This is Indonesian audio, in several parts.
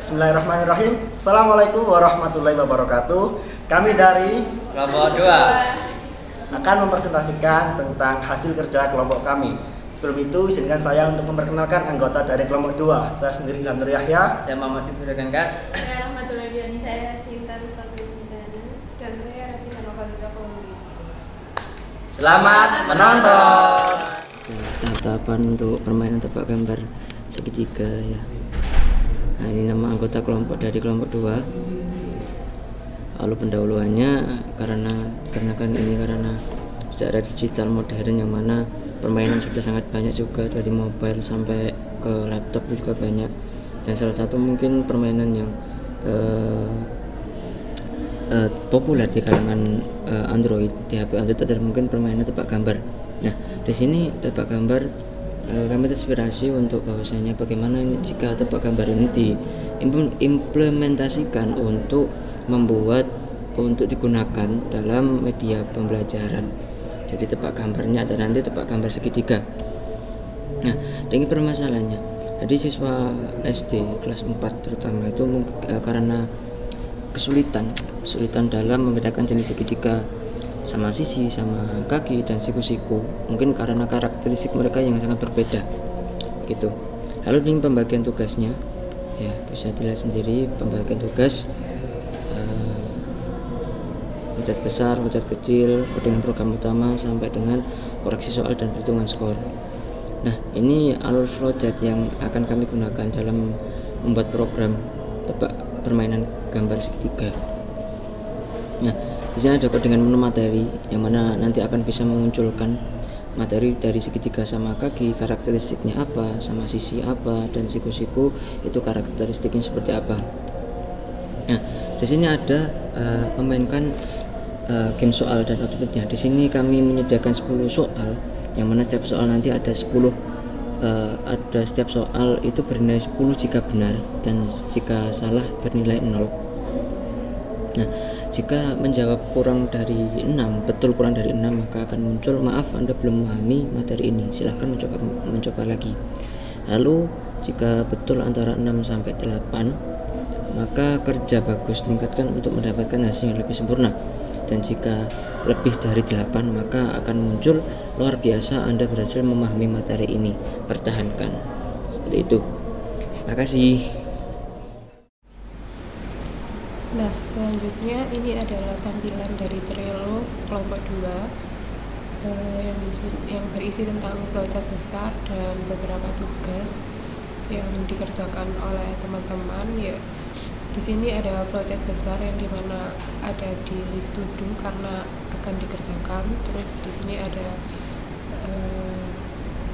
Bismillahirrahmanirrahim. Assalamualaikum warahmatullahi wabarakatuh. Kami dari Kelompok 2 akan mempresentasikan tentang hasil kerja kelompok kami. Sebelum itu, izinkan saya untuk memperkenalkan anggota dari kelompok 2. Saya sendiri Nur Yahya. Saya Muhammad Ibrahim Gangas. Saya Rahmatullahi Diani, saya Sinta Mustaqil Sintana, dan saya Rasina Novalita Pauli. Selamat menonton. Tahap-tahapan untuk permainan tebak gambar segitiga ya. Nah, ini nama anggota kelompok dari kelompok 2. Lalu pendahuluannya karena sudah ada digital modern yang mana permainan sudah sangat banyak juga, dari mobile sampai ke laptop juga banyak. Dan salah satu mungkin permainan yang populer di kalangan Android, di HP Android adalah mungkin permainan tebak gambar. Nah, di sini tebak gambar kami terinspirasi untuk bahwasanya bagaimana jika tebak gambar ini diimplementasikan untuk digunakan dalam media pembelajaran. Jadi tebak gambarnya ada nanti tebak gambar segitiga. Nah, ini permasalahannya. Jadi siswa SD kelas 4 terutama itu karena kesulitan dalam membedakan jenis segitiga sama sisi, sama kaki dan siku-siku, mungkin karena karakteristik mereka yang sangat berbeda gitu. Lalu ini pembagian tugasnya ya, bisa dilihat sendiri pembagian tugas, hujat besar, hujat kecil, dengan program utama sampai dengan koreksi soal dan perhitungan skor. Nah, ini alur flowchart yang akan kami gunakan dalam membuat program tebak permainan gambar segitiga. Nah, di sini ada kode dengan menu materi yang mana nanti akan bisa memunculkan materi dari segitiga sama kaki, karakteristiknya apa, sama sisi apa, dan siku-siku itu karakteristiknya seperti apa. Nah, di sini ada memainkan game soal dan outputnya. Di sini kami menyediakan 10 soal yang mana setiap soal nanti ada setiap soal itu bernilai 10 jika benar dan jika salah bernilai 0. Nah, jika menjawab kurang dari 6, betul kurang dari 6, maka akan muncul maaf Anda belum memahami materi ini, silahkan mencoba lagi. Lalu jika betul antara 6 sampai 8, maka kerja bagus, tingkatkan untuk mendapatkan hasil yang lebih sempurna. Dan jika lebih dari 8, maka akan muncul luar biasa Anda berhasil memahami materi ini, pertahankan. Seperti itu. Terima kasih. Nah, selanjutnya ini adalah tampilan dari Trello kelompok 2 yang berisi tentang flowchart besar dan beberapa tugas yang dikerjakan oleh teman-teman ya. Di sini ada flowchart besar yang dimana ada di list to do karena akan dikerjakan. Terus di sini ada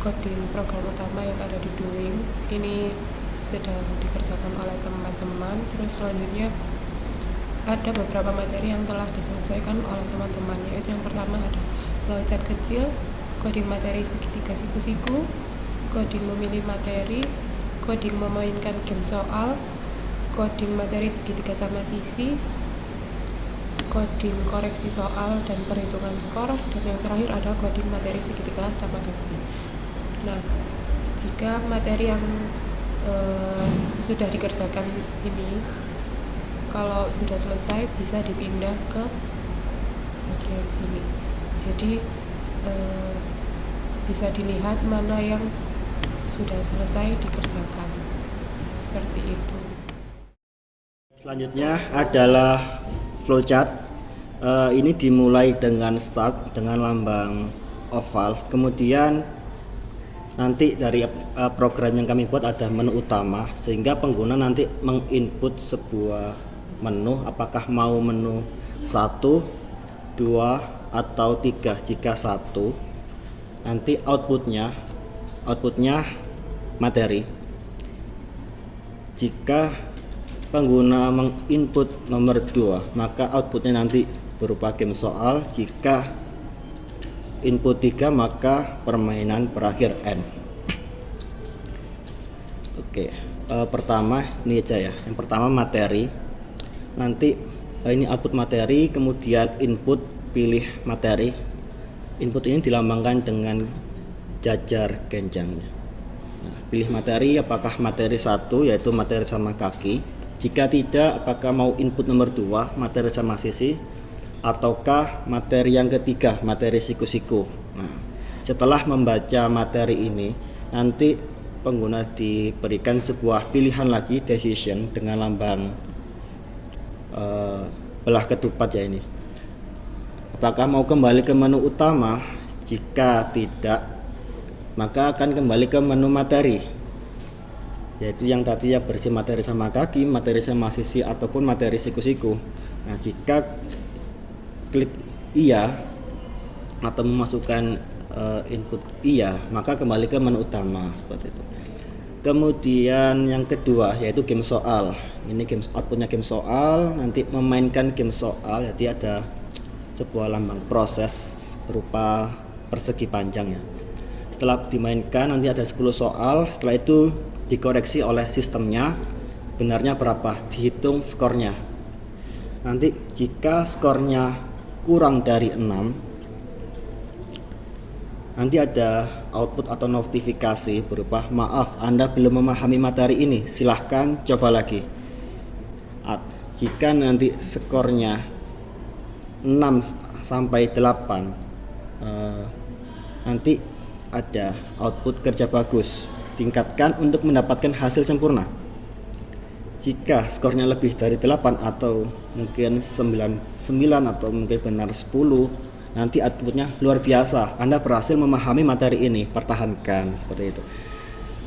coding program utama yang ada di doing. Ini sedang dikerjakan oleh teman-teman. Terus selanjutnya ada beberapa materi yang telah diselesaikan oleh teman-teman, yaitu yang pertama ada flowchart kecil, coding materi segitiga siku-siku, coding memilih materi, coding memainkan game soal, coding materi segitiga sama sisi, coding koreksi soal dan perhitungan skor, dan yang terakhir ada coding materi segitiga sama kaki. Nah, jika materi yang sudah dikerjakan ini kalau sudah selesai bisa dipindah ke bagian sini. Jadi bisa dilihat mana yang sudah selesai dikerjakan. Seperti itu. Selanjutnya adalah flowchart. Ini dimulai dengan start dengan lambang oval. Kemudian nanti dari program yang kami buat ada menu utama, sehingga pengguna nanti menginput sebuah menu, apakah mau menu 1, 2, atau 3. Jika 1, nanti outputnya materi. Jika pengguna menginput nomor 2, maka outputnya nanti berupa game soal. Jika input 3, maka permainan berakhir N. Oke, pertama ini aja ya. Yang pertama materi. Nanti ini output materi, kemudian input pilih materi. Input ini dilambangkan dengan jajar genjangnya. Nah, pilih materi, apakah materi 1 yaitu materi sama kaki. Jika tidak, apakah mau input nomor 2 materi sama sisi, ataukah materi yang ketiga materi siku-siku. Nah, setelah membaca materi ini, nanti pengguna diberikan sebuah pilihan lagi, decision, dengan lambang belah ketupat ya ini. Apakah mau kembali ke menu utama? Jika tidak, maka akan kembali ke menu materi, yaitu yang tadi ya, berisi materi sama kaki, materi sama sisi, ataupun materi siku-siku. Nah, jika klik iya atau memasukkan input iya, maka kembali ke menu utama seperti itu. Kemudian yang kedua yaitu game soal. Ini game outputnya game soal, nanti memainkan game soal, jadi ada sebuah lambang proses berupa persegi panjang ya. Setelah dimainkan nanti ada 10 soal, setelah itu dikoreksi oleh sistemnya, benarnya berapa, dihitung skornya. Nanti jika skornya kurang dari 6, nanti ada output atau notifikasi berupa maaf Anda belum memahami materi ini, silahkan coba lagi. Jika nanti skornya 6 sampai 8, nanti ada output kerja bagus, tingkatkan untuk mendapatkan hasil sempurna. Jika skornya lebih dari 8 atau mungkin 9 atau mungkin benar 10, nanti outputnya luar biasa, Anda berhasil memahami materi ini, pertahankan, seperti itu.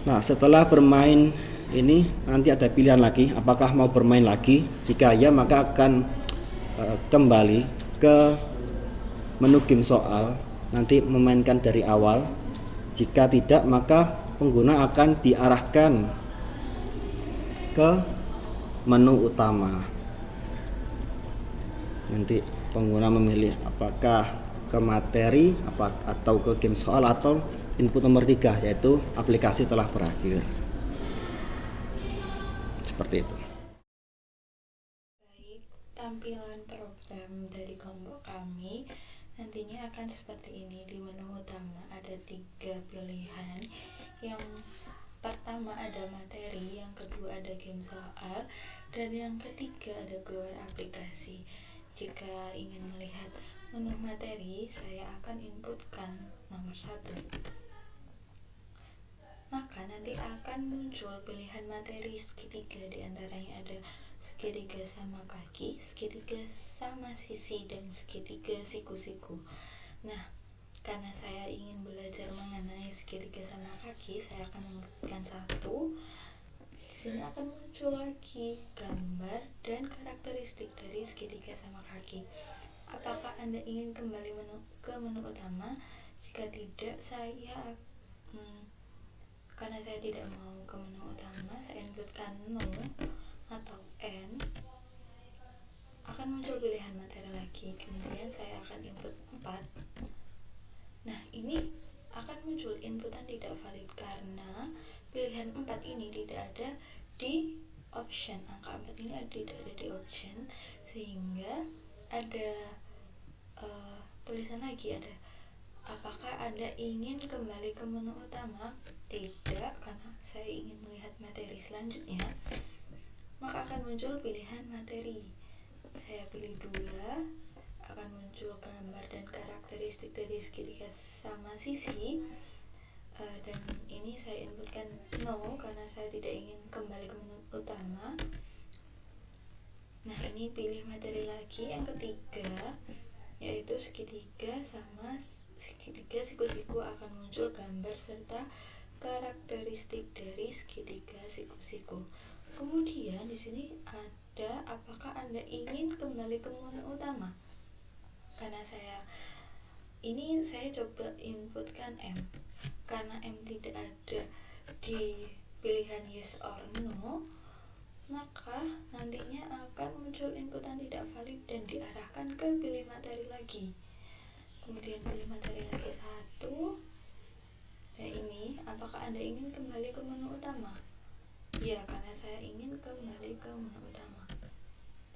Nah, setelah bermain ini nanti ada pilihan lagi, apakah mau bermain lagi. Jika ya, maka akan kembali ke menu game soal, nanti memainkan dari awal. Jika tidak, maka pengguna akan diarahkan ke menu utama. Nanti pengguna memilih apakah ke materi atau ke game soal, atau input nomor 3 yaitu aplikasi telah berakhir. Seperti itu. Baik, tampilan program dari kelompok kami nantinya akan seperti ini. Di menu utama ada 3 pilihan. Yang pertama ada materi, yang kedua ada game soal, dan yang ketiga ada keluar aplikasi. Jika ingin melihat menu materi, saya akan inputkan nomor 1. Maka nanti akan muncul pilihan materi segitiga, diantaranya ada segitiga sama kaki, segitiga sama sisi, dan segitiga siku-siku. Nah, karena saya ingin belajar mengenai segitiga sama kaki, saya akan menginputkan 1. Di sini akan muncul lagi gambar dan karakteristik dari segitiga sama kaki. Apakah Anda ingin kembali ke menu utama? Jika tidak, karena saya tidak mau ke menu utama, saya inputkan no atau n. Akan muncul pilihan materi lagi. Kemudian saya akan input 4. Nah, ini akan muncul inputan tidak valid karena pilihan 4 ini tidak ada di option. Angka 4 ini tidak ada di option, sehingga ada tulisan lagi, ada apakah Anda ingin kembali ke menu utama? Tidak, karena saya ingin melihat materi selanjutnya. Maka akan muncul pilihan materi. Saya pilih 2, akan muncul gambar dan karakteristik dari segitiga sama sisi. Dan ini saya inputkan no karena saya tidak ingin kembali ke menu utama. Nah, ini pilih materi lagi. Yang ketiga yaitu segitiga sama segitiga siku-siku, akan muncul gambar serta karakteristik dari segitiga siku-siku. Kemudian di sini ada apakah Anda ingin kembali ke menu utama? Karena saya coba inputkan M. Karena M tidak ada di pilihan yes or no, maka nantinya akan muncul inputan tidak valid dan diarahkan ke pilih materi lagi. Kemudian pilih materi lagi 1. Nah, ini apakah Anda ingin kembali ke menu utama? Ya, karena saya ingin kembali ke menu utama.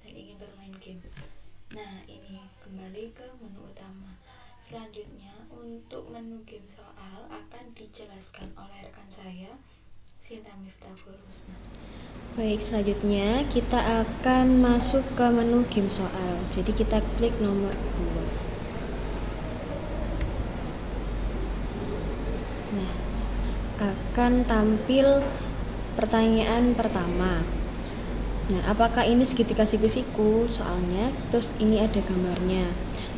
Saya ingin bermain game. Nah, ini kembali ke menu utama. Selanjutnya, untuk menu game soal akan dijelaskan oleh rekan saya, Sinta Miftahul Husna. Baik, selanjutnya kita akan masuk ke menu game soal. Jadi kita klik nomor 2. Nah, akan tampil pertanyaan pertama. Nah, apakah ini segitiga siku-siku? Soalnya, terus ini ada gambarnya.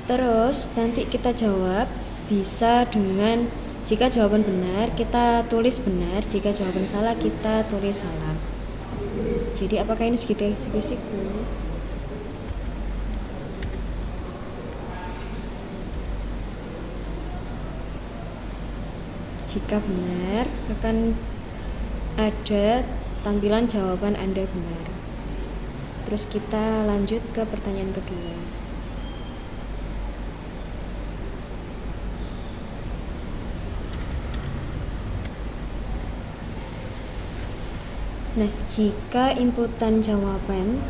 Terus nanti kita jawab bisa dengan, jika jawaban benar kita tulis benar, jika jawaban salah kita tulis salah. Jadi apakah ini segitiga siku-siku? Jika benar akan ada tampilan jawaban Anda benar. Terus kita lanjut ke pertanyaan kedua. Nah, jika inputan jawaban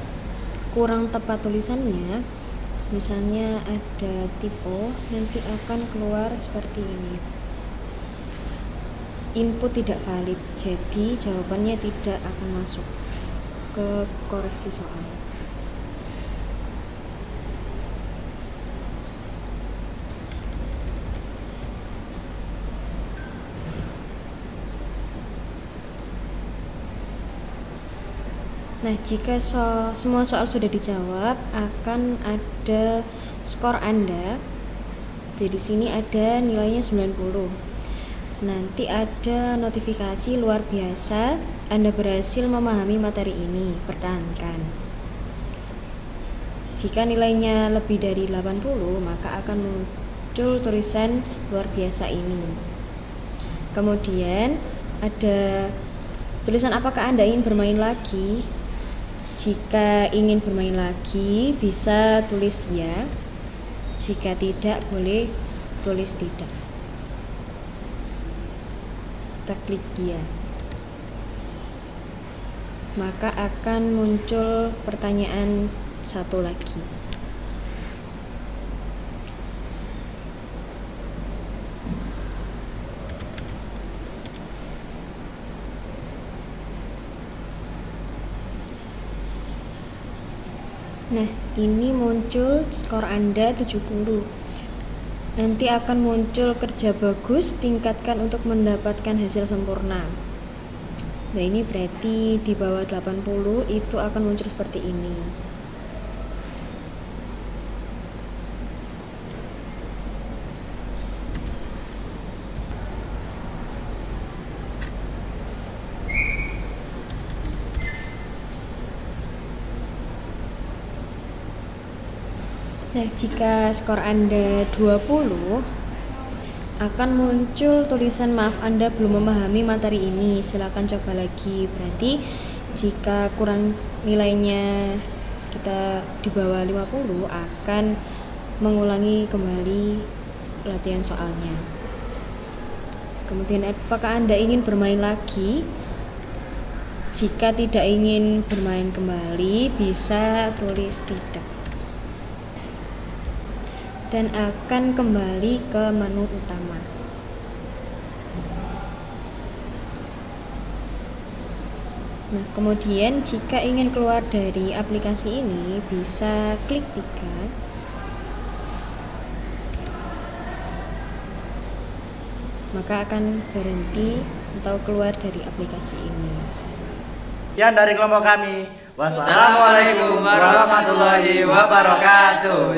kurang tepat tulisannya, misalnya ada typo, nanti akan keluar seperti ini. Input tidak valid, jadi jawabannya tidak akan masuk ke koreksi soal. Nah, jika semua soal sudah dijawab, akan ada skor Anda. Jadi di sini ada nilainya 90. Nanti ada notifikasi luar biasa, Anda berhasil memahami materi ini, pertahankan. Jika nilainya lebih dari 80, maka akan muncul tulisan luar biasa ini. Kemudian ada tulisan apakah Anda ingin bermain lagi? Jika ingin bermain lagi, bisa tulis ya. Jika tidak, boleh tulis tidak. Kita klik ya. Maka akan muncul pertanyaan satu lagi. Nah, ini muncul skor Anda 70. Nanti akan muncul kerja bagus, tingkatkan untuk mendapatkan hasil sempurna. Nah, ini berarti di bawah 80 itu akan muncul seperti ini. Nah, jika skor Anda 20, akan muncul tulisan maaf Anda belum memahami materi ini, silakan coba lagi. Berarti jika kurang nilainya sekitar di bawah 50, akan mengulangi kembali latihan soalnya. Kemudian apakah Anda ingin bermain lagi? Jika tidak ingin bermain kembali, bisa tulis tidak. Dan akan kembali ke menu utama. Nah, kemudian jika ingin keluar dari aplikasi ini, bisa klik 3. Maka akan berhenti atau keluar dari aplikasi ini. Sekian dari kelompok kami. Wassalamualaikum warahmatullahi wabarakatuh.